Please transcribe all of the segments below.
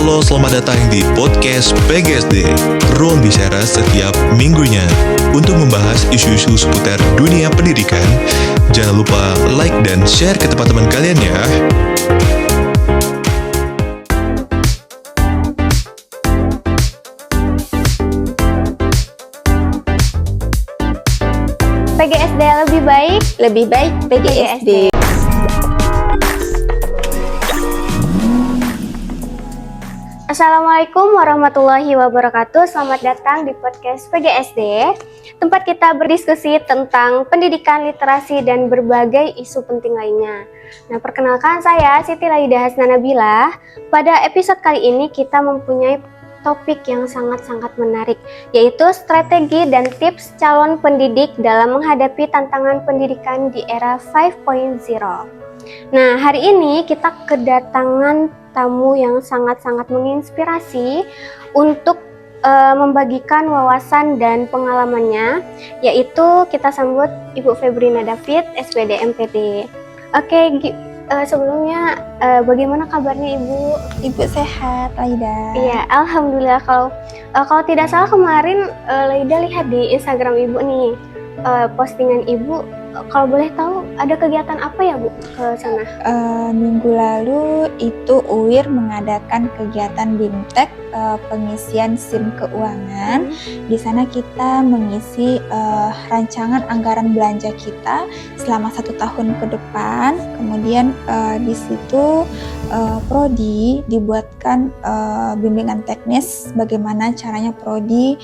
Halo, selamat datang di podcast PGSD, ruang bicara setiap minggunya. Untuk membahas isu-isu seputar dunia pendidikan, jangan lupa like dan share ke teman-teman kalian ya. PGSD lebih baik PGSD. Assalamualaikum warahmatullahi wabarakatuh. Selamat datang di podcast PGSD, tempat kita berdiskusi tentang pendidikan, literasi, dan berbagai isu penting lainnya. Nah, perkenalkan saya Siti Laida Hasna Nabila. Pada episode kali ini kita mempunyai topik yang sangat-sangat menarik, yaitu strategi dan tips calon pendidik dalam menghadapi tantangan pendidikan di era 5.0. Nah, hari ini kita kedatangan tamu yang sangat-sangat menginspirasi untuk membagikan wawasan dan pengalamannya, yaitu kita sambut Ibu Febrina David, SPD MPD. Oke, sebelumnya bagaimana kabarnya Ibu? Ibu sehat, Laida. Iya, alhamdulillah. Kalau tidak salah kemarin Laida lihat di Instagram Ibu nih, postingan Ibu. Kalau boleh tahu ada kegiatan apa ya Bu ke sana? Minggu lalu itu UIR mengadakan kegiatan BIMTEK, pengisian SIM keuangan. Di sana kita mengisi rancangan anggaran belanja kita selama 1 tahun ke depan. Kemudian di situ Prodi dibuatkan bimbingan teknis bagaimana caranya Prodi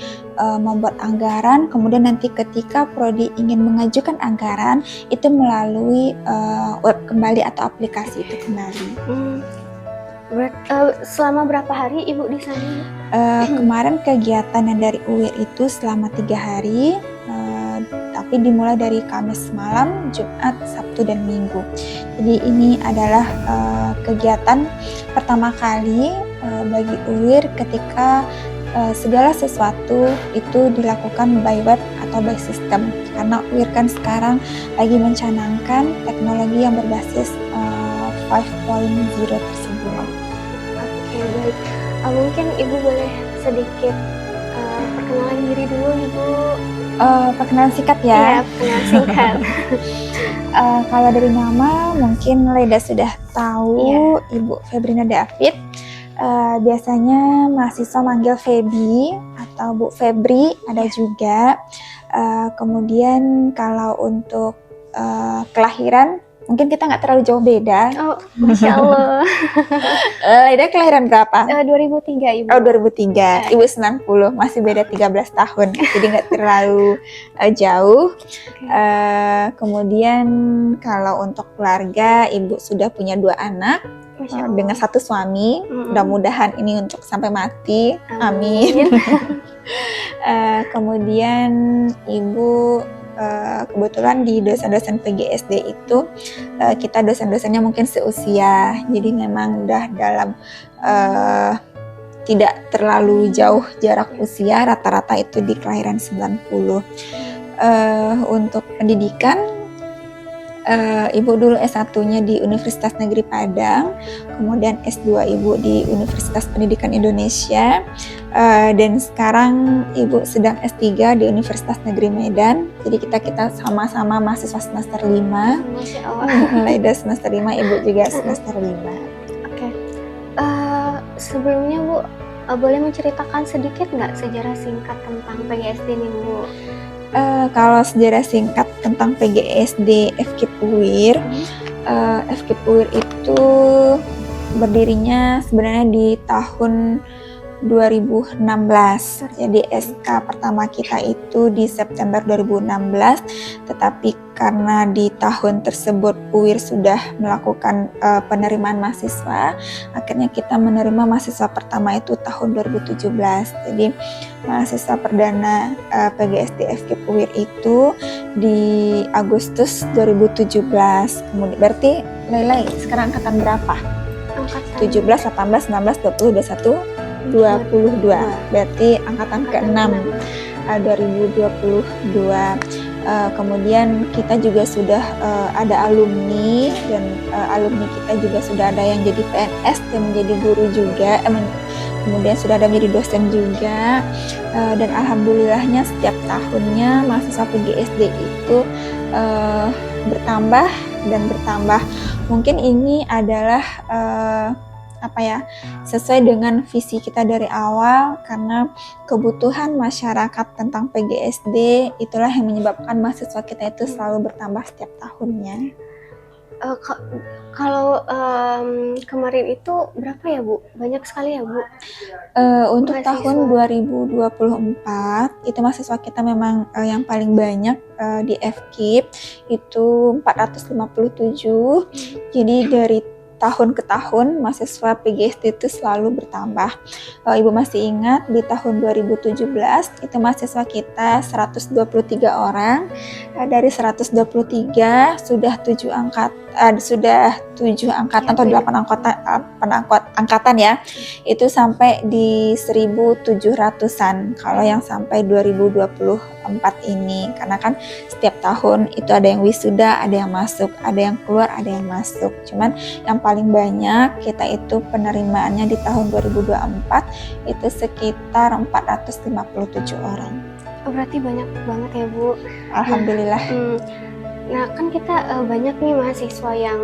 membuat anggaran. Kemudian nanti ketika Prodi ingin mengajukan anggaran itu melalui web kembali atau aplikasi itu kembali. Selama berapa hari Ibu di sana? Kemarin kegiatan yang dari UIR itu selama 3 hari, tapi dimulai dari Kamis malam, Jumat, Sabtu, dan Minggu. Jadi ini adalah kegiatan pertama kali bagi UIR ketika segala sesuatu itu dilakukan by web atau by system, karena UIR kan sekarang lagi mencanangkan teknologi yang berbasis 5.0 tersebut. Oke, baik. Mungkin Ibu boleh sedikit perkenalan diri dulu Ibu. Perkenalan singkat ya? Iya, perkenalan singkat. Kalau dari nama mungkin Laida sudah tahu, Ibu Febrina David. Biasanya mahasiswa manggil Febi atau Bu Febri, ada juga. Kemudian kalau untuk kelahiran mungkin kita nggak terlalu jauh beda. Oh, Masya Allah. Laida kelahiran berapa? 2003 Ibu. Oh, 2003. Ibu 90, masih beda 13 tahun. Jadi nggak terlalu jauh. Kemudian kalau untuk keluarga, Ibu sudah punya 2 anak. Dengan 1 suami. Mudah-mudahan ini untuk sampai mati. Amin. Kemudian Ibu kebetulan di dosen-dosen PGSD itu kita dosen-dosennya mungkin seusia, jadi memang udah dalam tidak terlalu jauh jarak usia, rata-rata itu di kelahiran 90. Untuk pendidikan, Ibu dulu S1-nya di Universitas Negeri Padang, kemudian S2 Ibu di Universitas Pendidikan Indonesia, dan sekarang Ibu sedang S3 di Universitas Negeri Medan. Jadi kita sama-sama mahasiswa semester 5. Masya Allah. Laida semester 5, Ibu juga semester 5. Oke. Sebelumnya Bu, boleh menceritakan sedikit nggak sejarah singkat tentang PGSD nih Bu? Kalau sejarah singkat tentang PGSD FKIP UIR, FKIP UIR itu berdirinya sebenarnya di tahun 2016. Jadi SK pertama kita itu di September 2016, tetapi karena di tahun tersebut UIR sudah melakukan penerimaan mahasiswa, akhirnya kita menerima mahasiswa pertama itu tahun 2017. Jadi mahasiswa perdana PGSD FKIP UIR itu di Agustus 2017. Kemudian berarti Laila sekarang angkatan berapa? Angkatan 17, 18, 19, 20, 21, 22. Berarti angkatan ke-6 2022. Kemudian kita juga sudah ada alumni, dan alumni kita juga sudah ada yang jadi PNS dan menjadi guru juga, kemudian sudah ada menjadi dosen juga, dan alhamdulillahnya setiap tahunnya mahasiswa PGSD itu bertambah dan bertambah. Mungkin ini adalah sesuai dengan visi kita dari awal, karena kebutuhan masyarakat tentang PGSD itulah yang menyebabkan mahasiswa kita itu selalu bertambah setiap tahunnya. Kalau kemarin itu berapa ya Bu? Banyak sekali ya Bu? Untuk Mahasiswa. tahun 2024 itu mahasiswa kita memang yang paling banyak di FKIP itu 457. Jadi dari tahun ke tahun mahasiswa PGSD itu selalu bertambah. Ibu masih ingat di tahun 2017 itu mahasiswa kita 123 orang. Dari 123 sudah 7 angkatan atau 8 angkatan ya. Itu sampai di 1.700-an kalau yang sampai 2024 ini. Karena kan setiap tahun itu ada yang wisuda, ada yang masuk, ada yang keluar, ada yang masuk. Cuman yang paling banyak kita itu penerimaannya di tahun 2024 itu sekitar 457 orang. Berarti banyak banget ya Bu. Alhamdulillah. Nah kan kita banyak nih mahasiswa yang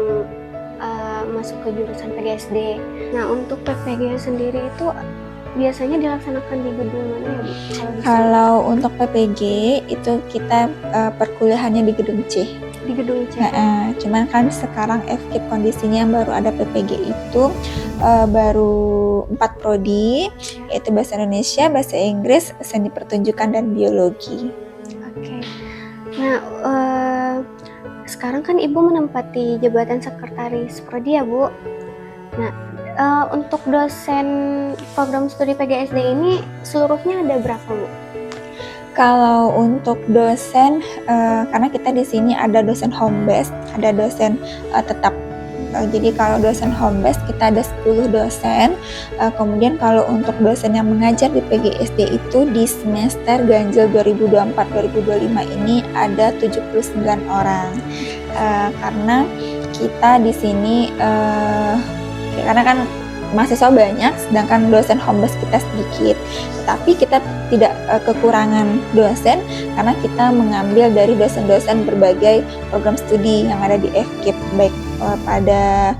masuk ke jurusan PGSD. Nah untuk PPG sendiri itu biasanya dilaksanakan di gedung mana ya Bu? Kalau untuk PPG itu kita perkuliahannya di gedung C. Di gedung C. Cuman kan sekarang FKIP kondisinya baru ada PPG itu baru 4 prodi, yaitu bahasa Indonesia, bahasa Inggris, seni pertunjukan, dan biologi. Oke. Nah sekarang kan Ibu menempati jabatan sekretaris prodi ya Bu. Nah untuk dosen program studi PGSD ini seluruhnya ada berapa Bu? Kalau untuk dosen, karena kita di sini ada dosen home base, ada dosen tetap. Jadi kalau dosen home base kita ada 10 dosen. Kemudian kalau untuk dosen yang mengajar di PGSD itu di semester ganjil 2024-2025 ini ada 79 orang. Karena kita di sini karena kan mahasiswa banyak, sedangkan dosen home base kita sedikit. Tapi kita tidak kekurangan dosen karena kita mengambil dari dosen-dosen berbagai program studi yang ada di FKIP, baik pada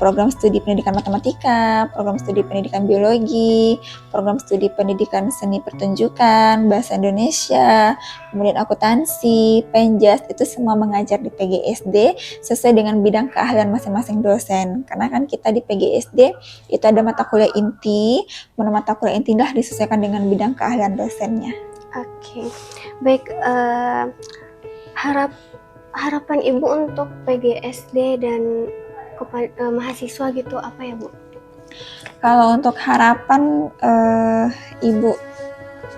program studi pendidikan matematika, program studi pendidikan biologi, program studi pendidikan seni pertunjukan, bahasa Indonesia, kemudian akuntansi, penjas, itu semua mengajar di PGSD sesuai dengan bidang keahlian masing-masing dosen. Karena kan kita di PGSD itu ada mata kuliah inti, mata kuliah inti lah disesuaikan dengan bidang keahlian dosennya. Oke, baik. Harapan Ibu untuk PGSD dan mahasiswa gitu apa ya Bu? Kalau untuk harapan Ibu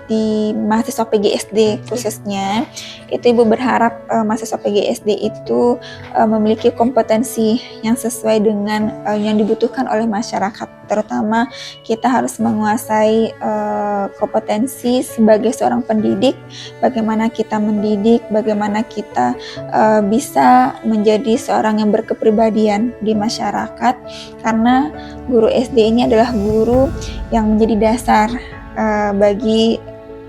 di mahasiswa PGSD khususnya, itu Ibu berharap mahasiswa PGSD itu memiliki kompetensi yang sesuai dengan yang dibutuhkan oleh masyarakat. Terutama kita harus menguasai kompetensi sebagai seorang pendidik, bagaimana kita mendidik, bagaimana kita bisa menjadi seorang yang berkepribadian di masyarakat, karena guru SD ini adalah guru yang menjadi dasar bagi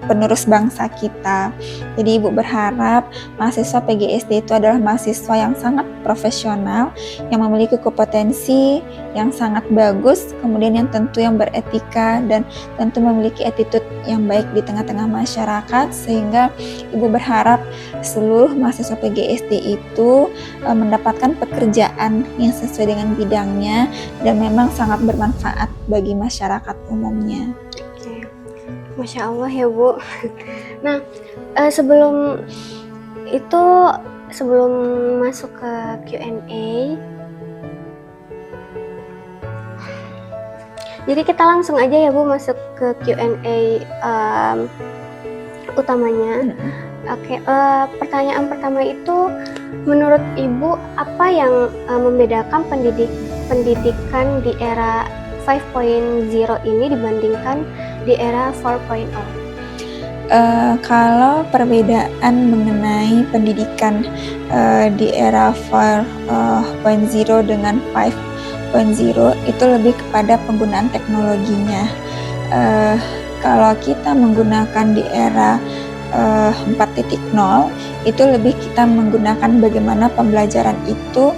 penerus bangsa kita. Jadi Ibu berharap mahasiswa PGSD itu adalah mahasiswa yang sangat profesional, yang memiliki kompetensi yang sangat bagus, kemudian yang tentu yang beretika dan tentu memiliki attitude yang baik di tengah-tengah masyarakat, sehingga Ibu berharap seluruh mahasiswa PGSD itu mendapatkan pekerjaan yang sesuai dengan bidangnya dan memang sangat bermanfaat bagi masyarakat umumnya. Masya Allah ya Bu. Nah sebelum masuk ke Q&A, jadi kita langsung aja ya Bu masuk ke Q&A utamanya. Oke, pertanyaan pertama itu, menurut Ibu apa yang membedakan pendidikan di era 5.0 ini dibandingkan di era 4.0? Kalau perbedaan mengenai pendidikan di era 4.0 dengan 5.0 itu lebih kepada penggunaan teknologinya. Kalau kita menggunakan di era 4.0 itu lebih kita menggunakan bagaimana pembelajaran itu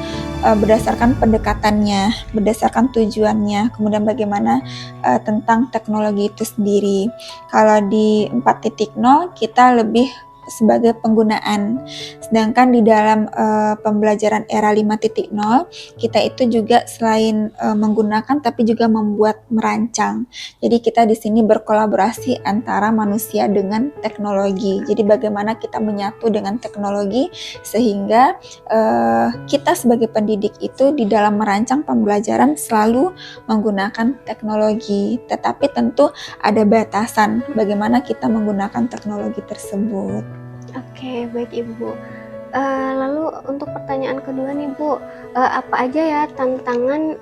berdasarkan pendekatannya, berdasarkan tujuannya, kemudian bagaimana tentang teknologi itu sendiri. Kalau di 4.0 kita lebih sebagai penggunaan, sedangkan di dalam pembelajaran era 5.0 kita itu juga selain menggunakan tapi juga membuat, merancang. Jadi kita di sini berkolaborasi antara manusia dengan teknologi. Jadi bagaimana kita menyatu dengan teknologi sehingga kita sebagai pendidik itu di dalam merancang pembelajaran selalu menggunakan teknologi, tetapi tentu ada batasan bagaimana kita menggunakan teknologi tersebut. Oke, baik Ibu. Lalu untuk pertanyaan kedua nih Bu, apa aja ya tantangan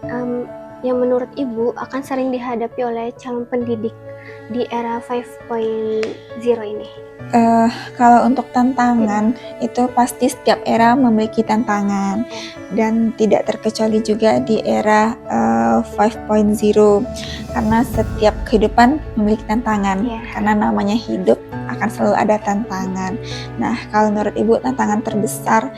yang menurut Ibu akan sering dihadapi oleh calon pendidik di era 5.0 ini? Kalau untuk tantangan itu pasti setiap era memiliki tantangan dan tidak terkecuali juga di era 5.0 karena setiap kehidupan memiliki tantangan karena namanya hidup akan selalu ada tantangan. Nah, kalau menurut Ibu tantangan terbesar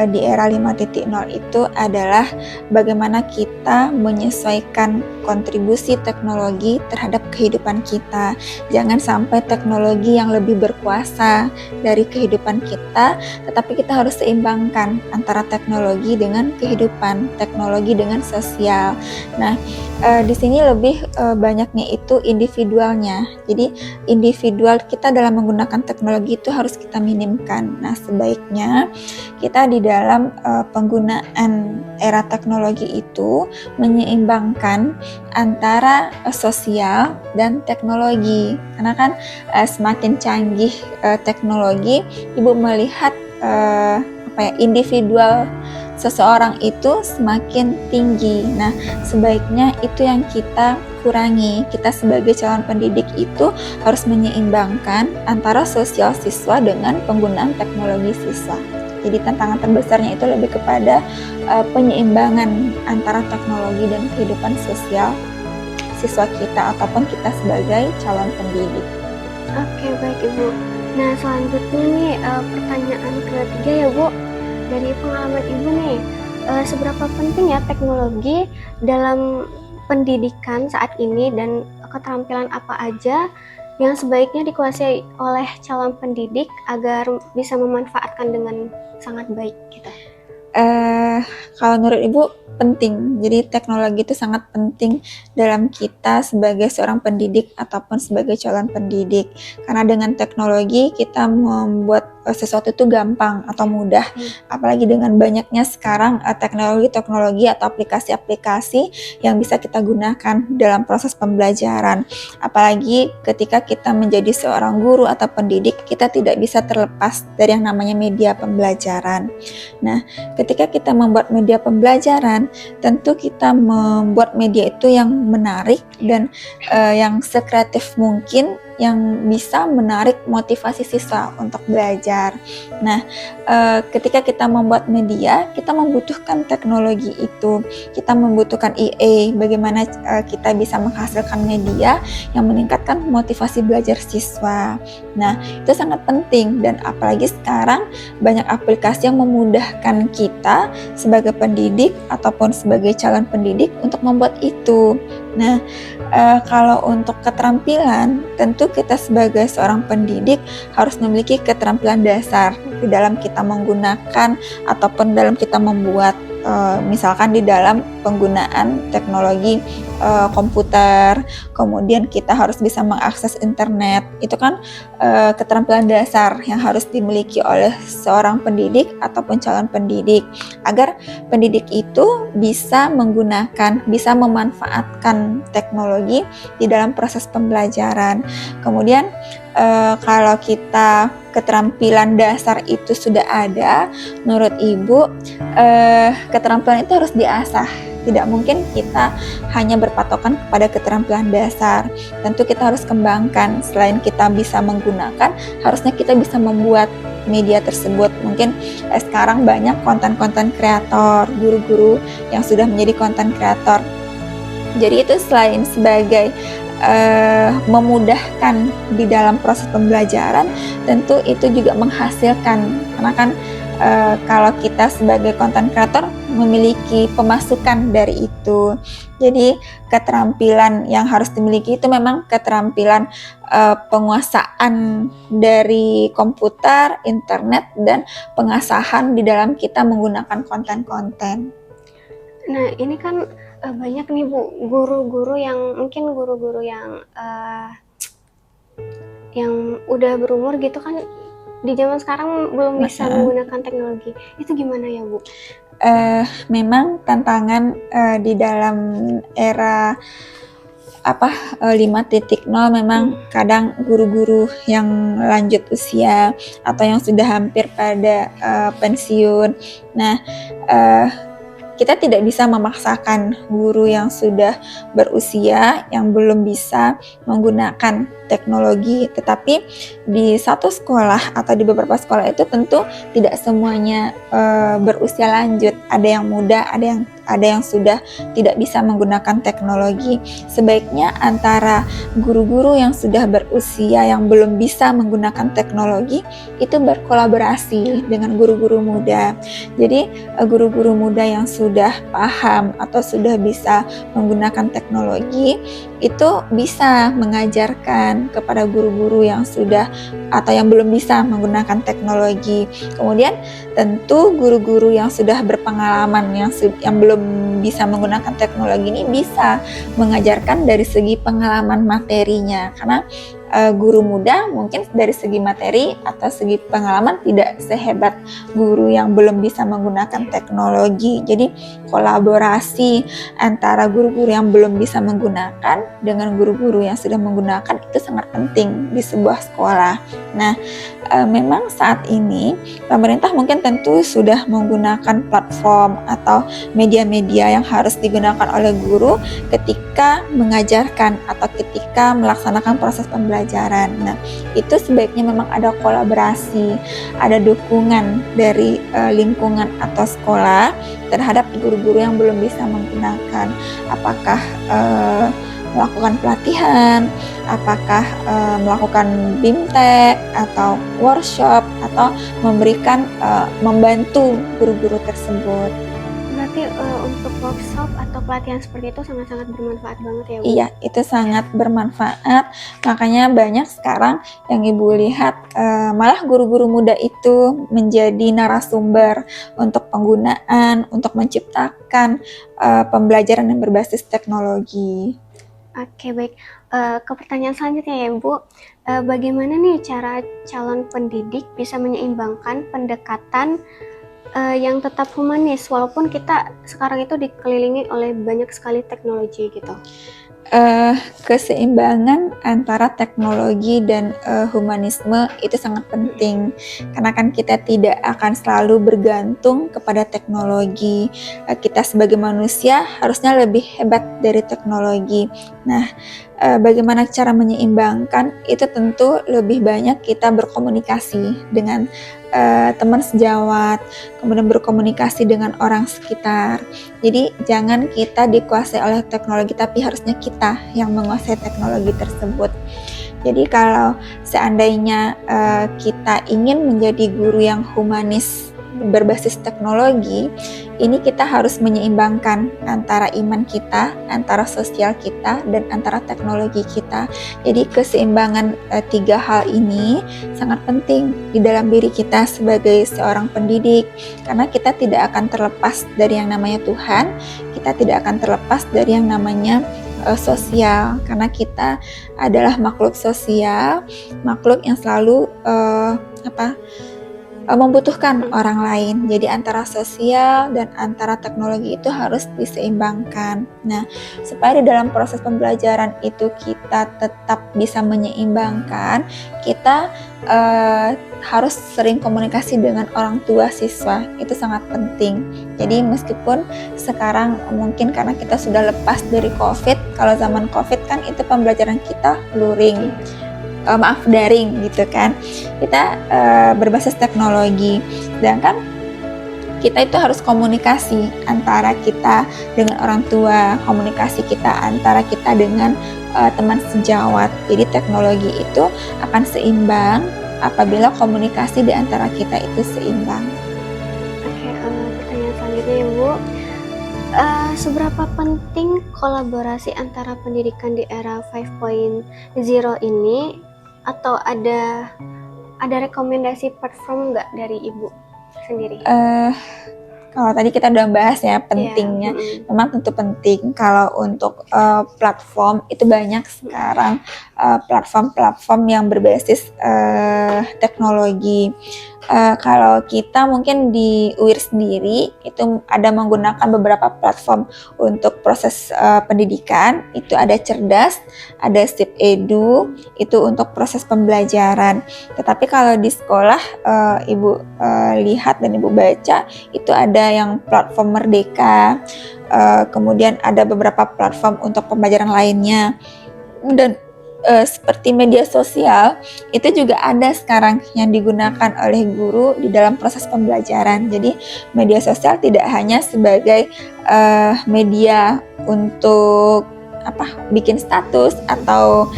di era 5.0 itu adalah bagaimana kita menyesuaikan kontribusi teknologi terhadap kehidupan kita. Jangan sampai teknologi yang lebih berkuasa dari kehidupan kita, tetapi kita harus seimbangkan antara teknologi dengan kehidupan, teknologi dengan sosial. Nah, di sini lebih banyaknya itu individualnya. Jadi individual kita dalam menggunakan teknologi itu harus kita minimkan. Nah, sebaiknya kita di dalam penggunaan era teknologi itu menyeimbangkan antara sosial dan teknologi. Karena kan semakin canggih teknologi, Ibu melihat individual seseorang itu semakin tinggi. Nah, sebaiknya itu yang kita kurangi. Kita sebagai calon pendidik itu harus menyeimbangkan antara sosial siswa dengan penggunaan teknologi siswa. Jadi tantangan terbesarnya itu lebih kepada penyeimbangan antara teknologi dan kehidupan sosial siswa kita ataupun kita sebagai calon pendidik. Oke, baik Ibu. Nah, selanjutnya nih pertanyaan ketiga ya Bu. Dari pengalaman Ibu nih, seberapa penting ya teknologi dalam pendidikan saat ini dan keterampilan apa aja yang sebaiknya dikuasai oleh calon pendidik agar bisa memanfaatkan dengan sangat baik gitu? Kalau menurut Ibu penting. Jadi teknologi itu sangat penting dalam kita sebagai seorang pendidik ataupun sebagai calon pendidik. Karena dengan teknologi kita membuat sesuatu itu gampang atau mudah. Apalagi dengan banyaknya sekarang teknologi-teknologi atau aplikasi-aplikasi yang bisa kita gunakan dalam proses pembelajaran. Apalagi ketika kita menjadi seorang guru atau pendidik, kita tidak bisa terlepas dari yang namanya media pembelajaran. Nah, ketika kita membuat media pembelajaran, tentu kita membuat media itu yang menarik dan yang sekreatif mungkin, yang bisa menarik motivasi siswa untuk belajar. Nah, ketika kita membuat media, kita membutuhkan teknologi itu. Kita membutuhkan EA, bagaimana kita bisa menghasilkan media yang meningkatkan motivasi belajar siswa. Nah, itu sangat penting dan apalagi sekarang banyak aplikasi yang memudahkan kita sebagai pendidik ataupun sebagai calon pendidik untuk membuat itu. Nah, kalau untuk keterampilan, tentu kita sebagai seorang pendidik harus memiliki keterampilan dasar di dalam kita menggunakan ataupun dalam kita membuat, misalkan di dalam penggunaan teknologi komputer, kemudian kita harus bisa mengakses internet. Itu kan keterampilan dasar yang harus dimiliki oleh seorang pendidik ataupun calon pendidik agar pendidik itu bisa menggunakan, bisa memanfaatkan teknologi di dalam proses pembelajaran. Kemudian kalau kita keterampilan dasar itu sudah ada, menurut Ibu keterampilan itu harus diasah Tidak mungkin kita hanya berpatokan kepada keterampilan dasar. Tentu kita harus kembangkan. Selain kita bisa menggunakan, harusnya kita bisa membuat media tersebut. Mungkin sekarang banyak konten-konten kreator, guru-guru yang sudah menjadi konten kreator. Jadi itu selain sebagai memudahkan di dalam proses pembelajaran, tentu itu juga menghasilkan. Karena kan kalau kita sebagai konten kreator memiliki pemasukan dari itu. Jadi keterampilan yang harus dimiliki itu memang keterampilan penguasaan dari komputer, internet, dan pengasahan di dalam kita menggunakan konten-konten. Nah, ini kan banyak nih Bu, guru-guru yang udah berumur gitu kan, di zaman sekarang belum bisa menggunakan teknologi. Itu gimana ya Bu? Memang tantangan di dalam era 5.0 memang kadang guru-guru yang lanjut usia atau yang sudah hampir pada pensiun. Nah, kita tidak bisa memaksakan guru yang sudah berusia yang belum bisa menggunakan teknologi, tetapi di satu sekolah atau di beberapa sekolah itu tentu tidak semuanya berusia lanjut. Ada yang muda, ada yang sudah tidak bisa menggunakan teknologi. Sebaiknya antara guru-guru yang sudah berusia yang belum bisa menggunakan teknologi itu berkolaborasi dengan guru-guru muda. Jadi guru-guru muda yang sudah paham atau sudah bisa menggunakan teknologi itu bisa mengajarkan kepada guru-guru yang sudah atau yang belum bisa menggunakan teknologi. Kemudian tentu guru-guru yang sudah berpengalaman yang belum bisa menggunakan teknologi ini bisa mengajarkan dari segi pengalaman materinya, karena guru muda mungkin dari segi materi atau segi pengalaman tidak sehebat guru yang belum bisa menggunakan teknologi. Jadi kolaborasi antara guru-guru yang belum bisa menggunakan dengan guru-guru yang sudah menggunakan itu sangat penting di sebuah sekolah. Nah, memang saat ini pemerintah mungkin tentu sudah menggunakan platform atau media-media yang harus digunakan oleh guru ketika mengajarkan atau ketika melaksanakan proses pembelajaran. Nah, itu sebaiknya memang ada kolaborasi, ada dukungan dari lingkungan atau sekolah terhadap guru-guru yang belum bisa menggunakan. Apakah melakukan pelatihan, apakah melakukan BIMTEK atau workshop, atau memberikan membantu guru-guru tersebut. Berarti untuk workshop atau pelatihan seperti itu sangat-sangat bermanfaat banget ya Bu? Iya, itu sangat bermanfaat. Makanya banyak sekarang yang Ibu lihat malah guru-guru muda itu menjadi narasumber untuk penggunaan, untuk menciptakan pembelajaran yang berbasis teknologi. Oke, baik. Ke pertanyaan selanjutnya ya Bu, bagaimana nih cara calon pendidik bisa menyeimbangkan pendekatan yang tetap humanis walaupun kita sekarang itu dikelilingi oleh banyak sekali teknologi gitu? Keseimbangan antara teknologi dan humanisme itu sangat penting, karena kan kita tidak akan selalu bergantung kepada teknologi. Kita sebagai manusia harusnya lebih hebat dari teknologi. Nah, bagaimana cara menyeimbangkan itu tentu lebih banyak kita berkomunikasi dengan teman sejawat, kemudian berkomunikasi dengan orang sekitar. Jadi jangan kita dikuasai oleh teknologi, tapi harusnya kita yang menguasai teknologi tersebut. Jadi kalau seandainya kita ingin menjadi guru yang humanis berbasis teknologi, ini kita harus menyeimbangkan antara iman kita, antara sosial kita, dan antara teknologi kita. Jadi keseimbangan tiga hal ini sangat penting di dalam diri kita sebagai seorang pendidik, karena kita tidak akan terlepas dari yang namanya Tuhan, kita tidak akan terlepas dari yang namanya sosial, karena kita adalah makhluk sosial, makhluk yang selalu membutuhkan orang lain. Jadi antara sosial dan antara teknologi itu harus diseimbangkan. Nah, supaya di dalam proses pembelajaran itu kita tetap bisa menyeimbangkan, kita harus sering komunikasi dengan orang tua siswa. Itu sangat penting. Jadi meskipun sekarang mungkin karena kita sudah lepas dari COVID, kalau zaman COVID kan itu pembelajaran kita luring. Daring gitu kan, kita berbasis teknologi, sedangkan kita itu harus komunikasi antara kita dengan orang tua, komunikasi kita antara kita dengan teman sejawat. Jadi teknologi itu akan seimbang apabila komunikasi di antara kita itu seimbang. Oke, pertanyaan selanjutnya Ibu, seberapa penting kolaborasi antara pendidikan di era 5.0 ini, atau ada rekomendasi platform nggak dari Ibu sendiri? Kalau tadi kita udah bahas ya pentingnya, memang tentu penting. Kalau untuk platform itu banyak sekarang platform-platform yang berbasis teknologi. Kalau kita mungkin di UIR sendiri itu ada menggunakan beberapa platform untuk proses pendidikan. Itu ada Cerdas, ada Sip Edu, itu untuk proses pembelajaran. Tetapi kalau di sekolah Ibu lihat dan Ibu baca, itu ada yang platform Merdeka, kemudian ada beberapa platform untuk pembelajaran lainnya. Dan seperti media sosial itu juga ada sekarang yang digunakan oleh guru di dalam proses pembelajaran. Jadi media sosial tidak hanya sebagai media untuk bikin status atau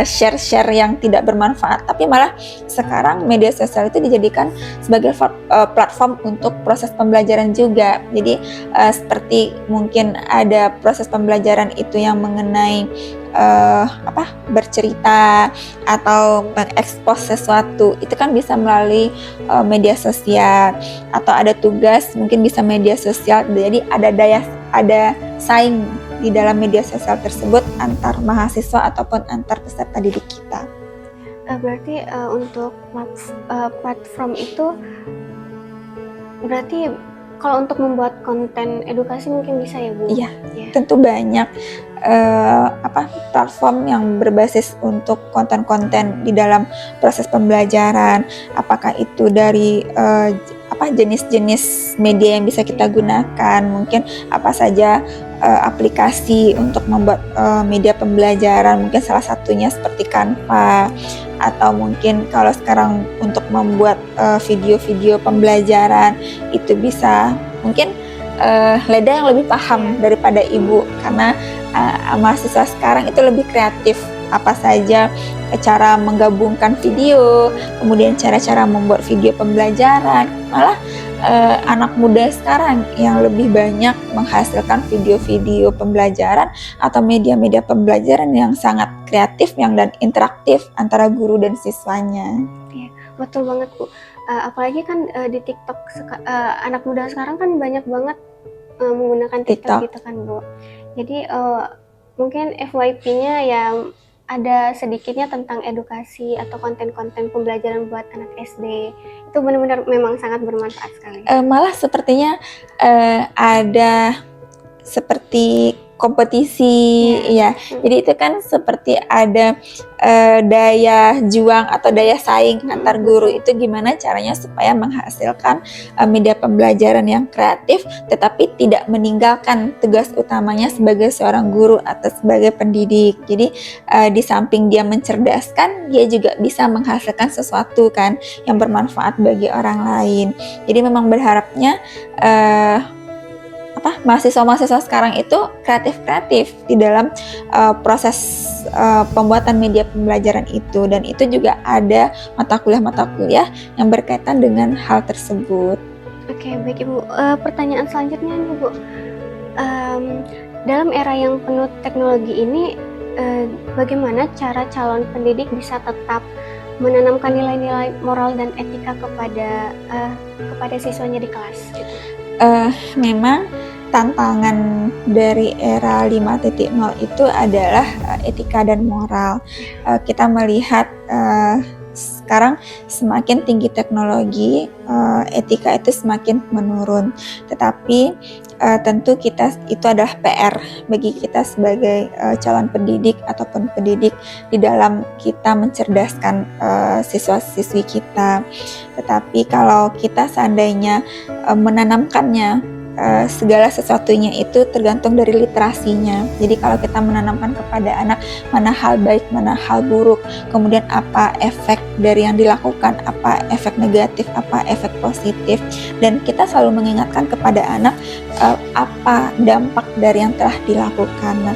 share-share yang tidak bermanfaat, tapi malah sekarang media sosial itu dijadikan sebagai platform untuk proses pembelajaran juga. Jadi seperti mungkin ada proses pembelajaran itu yang mengenai bercerita atau mengekspos sesuatu, itu kan bisa melalui media sosial, atau ada tugas mungkin bisa media sosial. Jadi ada saing di dalam media sosial tersebut antar mahasiswa ataupun antar peserta didik kita. Berarti untuk platform itu berarti kalau untuk membuat konten edukasi mungkin bisa ya Bu? Iya, tentu banyak platform yang berbasis untuk konten-konten di dalam proses pembelajaran. Apakah itu dari jenis-jenis media yang bisa kita gunakan, mungkin apa saja aplikasi untuk membuat media pembelajaran, mungkin salah satunya seperti Canva, atau mungkin kalau sekarang untuk membuat video-video pembelajaran itu bisa mungkin Leda yang lebih paham daripada Ibu, karena mahasiswa sekarang itu lebih kreatif, apa saja cara menggabungkan video, kemudian cara-cara membuat video pembelajaran. Malah anak muda sekarang yang lebih banyak menghasilkan video-video pembelajaran atau media-media pembelajaran yang sangat kreatif dan interaktif antara guru dan siswanya. Iya, betul banget Bu. Apalagi kan di TikTok anak muda sekarang kan banyak banget menggunakan TikTok gitu kan Bu. Jadi mungkin FYP-nya ya ada sedikitnya tentang edukasi atau konten-konten pembelajaran buat anak SD. Itu benar-benar memang sangat bermanfaat sekali. Malah sepertinya ada seperti kompetisi ya. Jadi itu kan seperti ada daya juang atau daya saing antar guru. Itu gimana caranya supaya menghasilkan media pembelajaran yang kreatif tetapi tidak meninggalkan tugas utamanya sebagai seorang guru atau sebagai pendidik. Jadi di samping dia mencerdaskan, dia juga bisa menghasilkan sesuatu kan yang bermanfaat bagi orang lain. Jadi memang berharapnya mahasiswa-mahasiswa sekarang itu kreatif di dalam proses pembuatan media pembelajaran itu, dan itu juga ada mata kuliah yang berkaitan dengan hal tersebut. Oke, baik Ibu. Pertanyaan selanjutnya nih Bu, dalam era yang penuh teknologi ini, bagaimana cara calon pendidik bisa tetap menanamkan nilai-nilai moral dan etika kepada siswanya di kelas? Gitu. Memang tantangan dari era 5.0 itu adalah etika dan moral. Kita melihat sekarang semakin tinggi teknologi, etika itu semakin menurun. Tetapi tentu itu adalah PR bagi kita sebagai calon pendidik ataupun pendidik di dalam kita mencerdaskan siswa-siswi kita. Tetapi kalau kita seandainya menanamkannya, segala sesuatunya itu tergantung dari literasinya. Jadi kalau kita menanamkan kepada anak mana hal baik, mana hal buruk, kemudian apa efek dari yang dilakukan, apa efek negatif, apa efek positif, dan kita selalu mengingatkan kepada anak apa dampak dari yang telah dilakukan. Nah,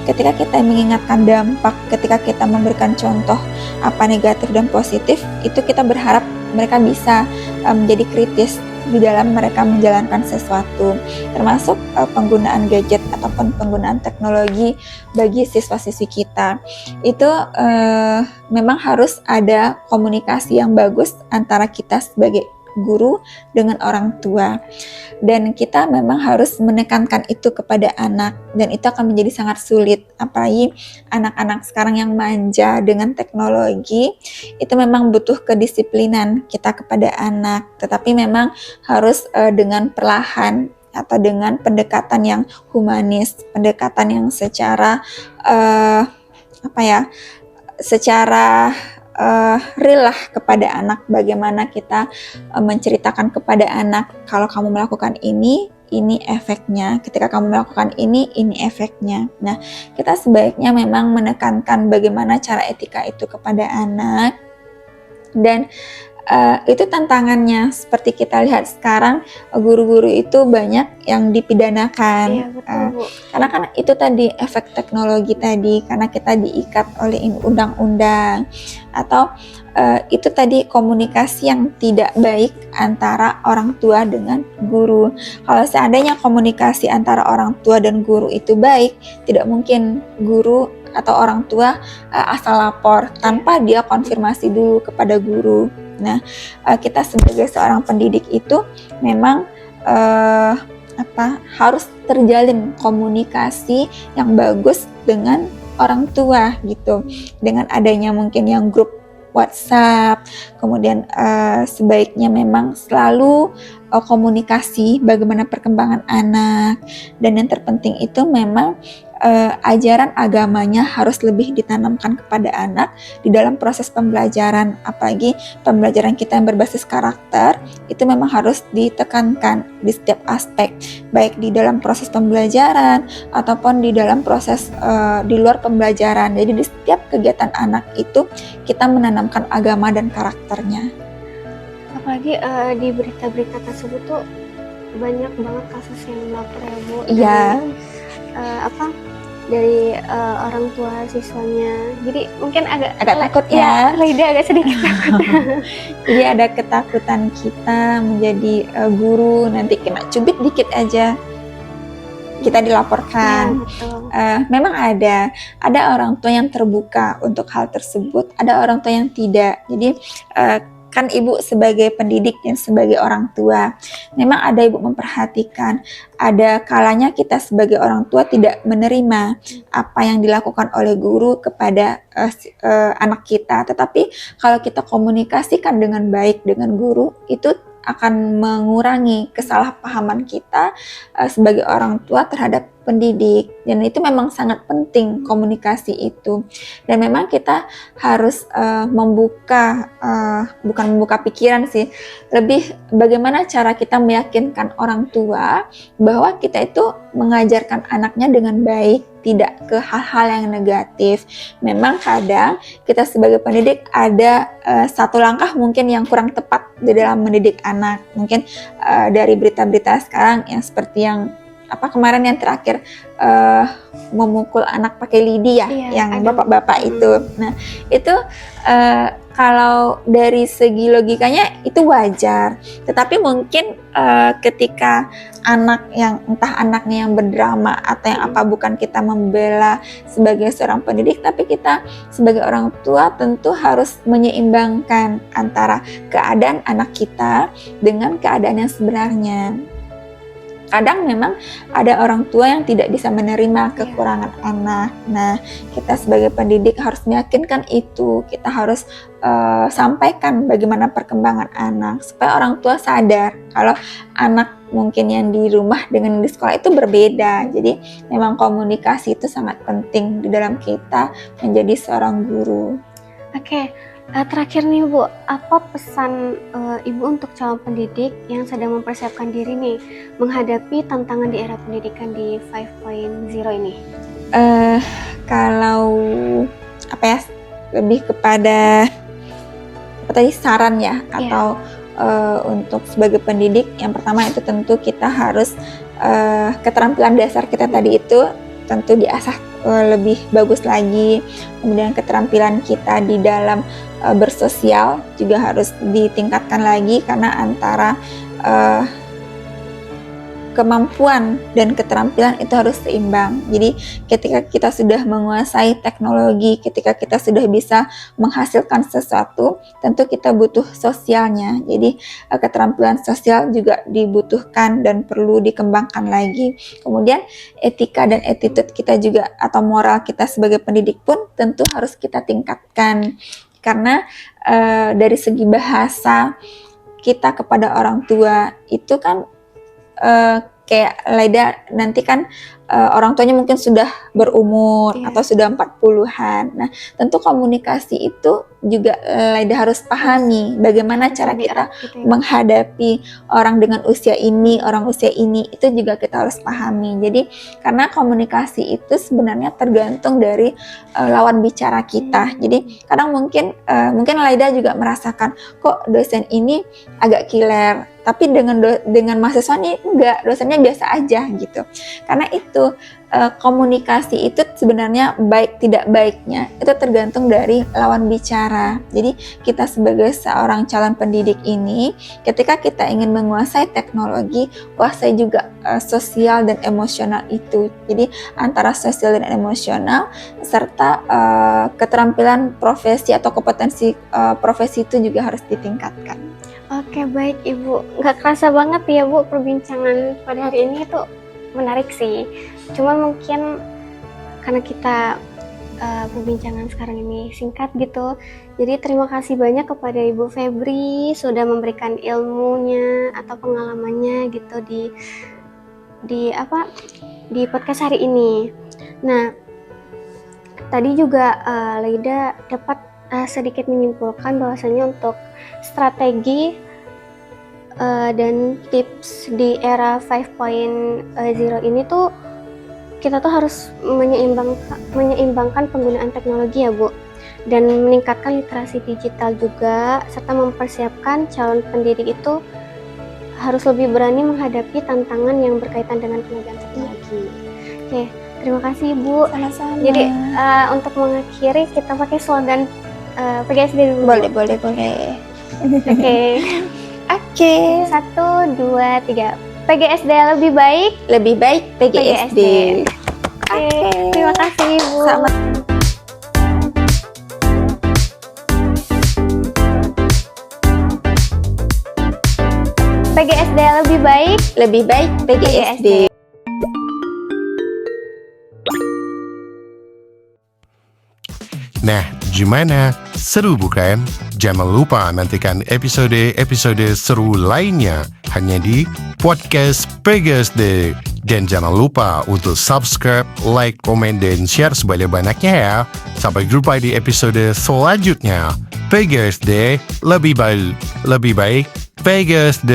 ketika kita mengingatkan dampak, ketika kita memberikan contoh apa negatif dan positif, itu kita berharap mereka bisa menjadi kritis di dalam mereka menjalankan sesuatu, termasuk penggunaan gadget ataupun penggunaan teknologi bagi siswa-siswi kita. Itu memang harus ada komunikasi yang bagus antara kita sebagai guru dengan orang tua, dan kita memang harus menekankan itu kepada anak, dan itu akan menjadi sangat sulit, apalagi anak-anak sekarang yang manja dengan teknologi. Itu memang butuh kedisiplinan kita kepada anak, tetapi memang harus dengan perlahan atau dengan pendekatan yang humanis, pendekatan yang secara secara real lah kepada anak. Bagaimana kita menceritakan kepada anak, kalau kamu melakukan ini efeknya, ketika kamu melakukan ini efeknya. Nah, kita sebaiknya memang menekankan bagaimana cara etika itu kepada anak, dan itu tantangannya. Seperti kita lihat sekarang, guru-guru itu banyak yang dipidanakan. Iya, betul, Bu. Karena kan itu tadi efek teknologi tadi, karena kita diikat oleh undang-undang, atau itu tadi komunikasi yang tidak baik antara orang tua dengan guru. Kalau seandainya komunikasi antara orang tua dan guru itu baik, tidak mungkin guru atau orang tua asal lapor tanpa dia konfirmasi dulu kepada guru. Nah, kita sebagai seorang pendidik itu memang harus terjalin komunikasi yang bagus dengan orang tua gitu. Dengan adanya mungkin yang grup WhatsApp, kemudian sebaiknya memang selalu komunikasi bagaimana perkembangan anak, dan yang terpenting itu memang ajaran agamanya harus lebih ditanamkan kepada anak di dalam proses pembelajaran. Apalagi pembelajaran kita yang berbasis karakter itu memang harus ditekankan di setiap aspek, baik di dalam proses pembelajaran ataupun di dalam proses di luar pembelajaran. Jadi di setiap kegiatan anak itu kita menanamkan agama dan karakternya. Apalagi di berita-berita tersebut tuh banyak banget kasus yang melapor ya, Bu. Iya. Dari orang tua siswanya, jadi mungkin agak takut ya, Lida agak sedikit takut. Jadi ada ketakutan kita menjadi guru, nanti kena cubit dikit aja kita dilaporkan. Ya, memang ada orang tua yang terbuka untuk hal tersebut, ada orang tua yang tidak. Jadi kan ibu sebagai pendidik dan sebagai orang tua, memang ada ibu memperhatikan, ada kalanya kita sebagai orang tua tidak menerima apa yang dilakukan oleh guru kepada anak kita. Tetapi kalau kita komunikasikan dengan baik dengan guru, itu akan mengurangi kesalahpahaman kita sebagai orang tua terhadap pendidik, dan itu memang sangat penting komunikasi itu. Dan memang kita harus bukan membuka pikiran sih, lebih bagaimana cara kita meyakinkan orang tua bahwa kita itu mengajarkan anaknya dengan baik, tidak ke hal-hal yang negatif. Memang kadang kita sebagai pendidik ada satu langkah mungkin yang kurang tepat di dalam mendidik anak. Mungkin dari berita-berita sekarang yang seperti yang kemarin yang terakhir memukul anak pakai lidi ya, yang bapak-bapak itu. Nah, itu kalau dari segi logikanya itu wajar. Tetapi mungkin ketika entah anaknya yang berdrama atau yang bukan kita membela sebagai seorang pendidik, tapi kita sebagai orang tua tentu harus menyeimbangkan antara keadaan anak kita dengan keadaan yang sebenarnya. Kadang memang ada orang tua yang tidak bisa menerima kekurangan anak. Nah, kita sebagai pendidik harus meyakinkan itu. Kita harus sampaikan bagaimana perkembangan anak supaya orang tua sadar kalau anak mungkin yang di rumah dengan yang di sekolah itu berbeda. Jadi memang komunikasi itu sangat penting di dalam kita menjadi seorang guru. Oke, terakhir nih Bu, apa pesan Ibu untuk calon pendidik yang sedang mempersiapkan diri nih menghadapi tantangan di era pendidikan di 5.0 ini? Kalau lebih kepada saran ya, atau untuk sebagai pendidik, yang pertama itu tentu kita harus keterampilan dasar kita tadi itu tentu diasah lebih bagus lagi. Kemudian keterampilan kita di dalam bersosial juga harus ditingkatkan lagi, karena antara kemampuan dan keterampilan itu harus seimbang. Jadi ketika kita sudah menguasai teknologi, ketika kita sudah bisa menghasilkan sesuatu, tentu kita butuh sosialnya. Jadi keterampilan sosial juga dibutuhkan dan perlu dikembangkan lagi. Kemudian etika dan attitude kita juga, atau moral kita sebagai pendidik pun tentu harus kita tingkatkan. Karena dari segi bahasa kita kepada orang tua itu kan kayak Laida nanti kan orang tuanya mungkin sudah berumur atau sudah 40-an. Nah, tentu komunikasi itu juga Laida harus pahami bagaimana cara kita menghadapi orang dengan usia ini, orang usia ini, itu juga kita harus pahami. Jadi karena komunikasi itu sebenarnya tergantung dari lawan bicara kita. Jadi kadang mungkin Laida juga merasakan kok dosen ini agak kiler, tapi dengan mahasiswa ini enggak, dosennya biasa aja gitu. Karena itu komunikasi itu sebenarnya baik tidak baiknya itu tergantung dari lawan bicara. Jadi kita sebagai seorang calon pendidik ini, ketika kita ingin menguasai teknologi, kuasai juga sosial dan emosional itu. Jadi antara sosial dan emosional serta keterampilan profesi atau kompetensi profesi itu juga harus ditingkatkan. Oke, baik Ibu. Nggak kerasa banget ya Bu, perbincangan pada hari ini tuh menarik sih. Cuma mungkin karena kita perbincangan sekarang ini singkat gitu, jadi terima kasih banyak kepada Ibu Febri sudah memberikan ilmunya atau pengalamannya gitu di podcast hari ini. Nah, tadi juga Laida dapat sedikit menyimpulkan bahwasanya untuk strategi dan tips di era 5.0 ini tuh kita tuh harus menyeimbangkan penggunaan teknologi ya Bu, dan meningkatkan literasi digital juga, serta mempersiapkan calon pendidik itu harus lebih berani menghadapi tantangan yang berkaitan dengan penegakan teknologi. Oke, terima kasih Ibu. Sama-sama. Jadi untuk mengakhiri kita pakai slogan PGSD dulu. Boleh. Oke. 1, 2, 3. PGSD lebih baik PGSD. Oke. Terima kasih Ibu. Sama. PGSD lebih baik PGSD. Nah, gimana? Seru bukan? Jangan lupa nantikan episode seru lainnya hanya di podcast PGSD. Dan jangan lupa untuk subscribe, like, komen, dan share sebanyak-banyaknya ya. Sampai jumpa di episode selanjutnya. PGSD lebih baik PGSD.